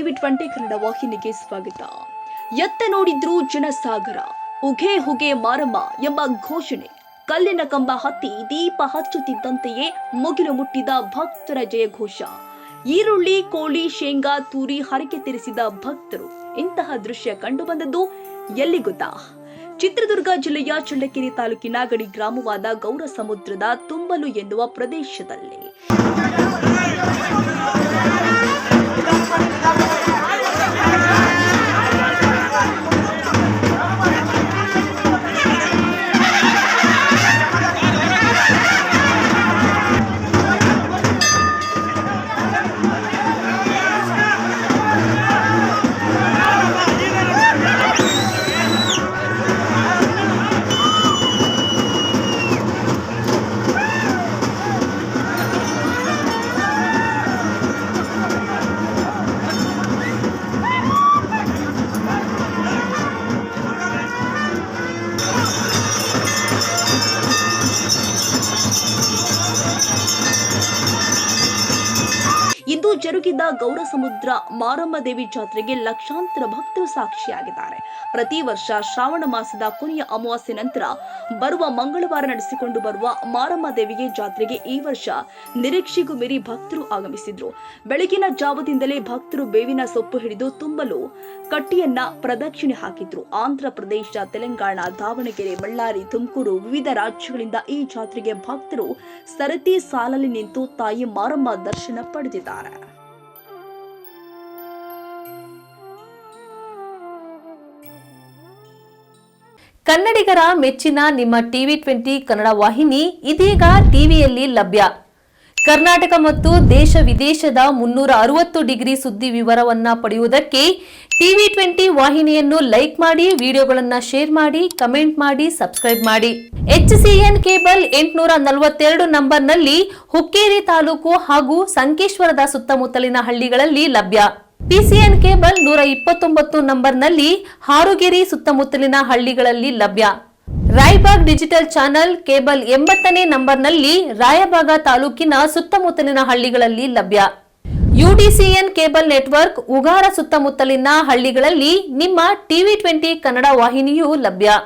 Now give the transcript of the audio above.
TV 20 Kannada ವಾಹಿನಿಗೆ ಸ್ವಾಗತ. ಎತ್ತ ನೋಡಿದ್ರು ಜನಸಾಗರ, ಉಘೆ ಹುಗೆ ಮಾರಮ್ಮ ಎಂಬ ಘೋಷಣೆ, ಕಲ್ಲಿನ ಕಂಬ ಹತ್ತಿ ದೀಪ ಹಚ್ಚುತ್ತಿದ್ದಂತೆಯೇ ಮುಗಿಲು ಮುಟ್ಟಿದ ಭಕ್ತರ ಜಯಘೋಷ. ಈರುಳ್ಳಿ, ಕೋಳಿ, ಶೇಂಗಾ ತೂರಿ ಹರಕೆ ತೀರಿಸಿದ ಭಕ್ತರು. ಇಂತಹ ದೃಶ್ಯ ಕಂಡು ಬಂದದ್ದು ಎಲ್ಲಿ ಗೊತ್ತಾ? ಚಿತ್ರದುರ್ಗ ಜಿಲ್ಲೆಯ ಚಳ್ಳಕೆರೆ ತಾಲೂಕಿನ ಗಡಿ ಗ್ರಾಮವಾದ ಗೌರಸಮುದ್ರದ ತುಂಬಲು ಎನ್ನುವ ಪ್ರದೇಶದಲ್ಲಿ. ಇಂದು ಜರುಗಿದ ಗೌರಸಮುದ್ರ ಮಾರಮ್ಮ ದೇವಿ ಜಾತ್ರೆಗೆ ಲಕ್ಷಾಂತರ ಭಕ್ತರು ಸಾಕ್ಷಿಯಾಗಿದ್ದಾರೆ. ಪ್ರತಿ ವರ್ಷ ಶ್ರಾವಣ ಮಾಸದ ಕೊನೆಯ ಅಮಾವಾಸ್ಯೆ ನಂತರ ಬರುವ ಮಂಗಳವಾರ ನಡೆಸಿಕೊಂಡು ಬರುವ ಮಾರಮ್ಮ ದೇವಿಗೆ ಜಾತ್ರೆಗೆ ಈ ವರ್ಷ ನಿರೀಕ್ಷೆಗೂ ಮೀರಿ ಭಕ್ತರು ಆಗಮಿಸಿದ್ರು. ಬೆಳಗಿನ ಜಾವದಿಂದಲೇ ಭಕ್ತರು ಬೇವಿನ ಸೊಪ್ಪು ಹಿಡಿದು ತುಂಬಲು ಕಟ್ಟಿಯನ್ನ ಪ್ರದಕ್ಷಿಣೆ ಹಾಕಿದ್ರು. ಆಂಧ್ರ ಪ್ರದೇಶ, ತೆಲಂಗಾಣ, ದಾವಣಗೆರೆ, ಬಳ್ಳಾರಿ, ತುಮಕೂರು ವಿವಿಧ ರಾಜ್ಯಗಳಿಂದ ಈ ಜಾತ್ರೆಗೆ ಭಕ್ತರು ಸರತಿ ಸಾಲಲ್ಲಿ ನಿಂತು ತಾಯಿ ಮಾರಮ್ಮ ದರ್ಶನ ಪಡೆದಿದ್ದಾರೆ. ಕನ್ನಡಿಗರ ಮೆಚ್ಚಿನ ನಿಮ್ಮ ಟಿವಿ 20 ಕನ್ನಡ ವಾಹಿನಿ ಇದೀಗ ಟಿವಿಯಲ್ಲಿ ಲಭ್ಯ. ಕರ್ನಾಟಕ ಮತ್ತು ದೇಶ ವಿದೇಶದ 360 ಡಿಗ್ರಿ ಸುದ್ದಿ ವಿವರವನ್ನ ಪಡೆಯುವುದಕ್ಕೆ ಟಿವಿ 20 ವಾಹಿನಿಯನ್ನು ಲೈಕ್ ಮಾಡಿ, ವಿಡಿಯೋಗಳನ್ನು ಶೇರ್ ಮಾಡಿ, ಕಮೆಂಟ್ ಮಾಡಿ, ಸಬ್ಸ್ಕ್ರೈಬ್ ಮಾಡಿ. HCN ಕೇಬಲ್ 842 ನಂಬರ್ನಲ್ಲಿ ಹುಕ್ಕೇರಿ ತಾಲೂಕು ಹಾಗೂ ಸಂಕೇಶ್ವರದ ಸುತ್ತಮುತ್ತಲಿನ ಹಳ್ಳಿಗಳಲ್ಲಿ ಲಭ್ಯ. PCN ಕೇಬಲ್ 129 ನಂಬರ್ನಲ್ಲಿ ಹಾರುಗೆರೆ ಸುತ್ತಮುತ್ತಲಿನ ಹಳ್ಳಿಗಳಲ್ಲಿ ಲಭ್ಯ. ರಾಯಬಾಗ್ ಡಿಜಿಟಲ್ ಚಾನೆಲ್ ಕೇಬಲ್ 80ನೇ ನಂಬರ್ನಲ್ಲಿ ರಾಯಬಾಗ ತಾಲೂಕಿನ ಸುತ್ತಮುತ್ತಲಿನ ಹಳ್ಳಿಗಳಲ್ಲಿ ಲಭ್ಯ. UDCN ಕೇಬಲ್ ನೆಟ್ವರ್ಕ್ ಉಗಾರ ಸುತ್ತಮುತ್ತಲಿನ ಹಳ್ಳಿಗಳಲ್ಲಿ ನಿಮ್ಮ ಟಿವಿ 20 ಕನ್ನಡ ವಾಹಿನಿಯೂ ಲಭ್ಯ.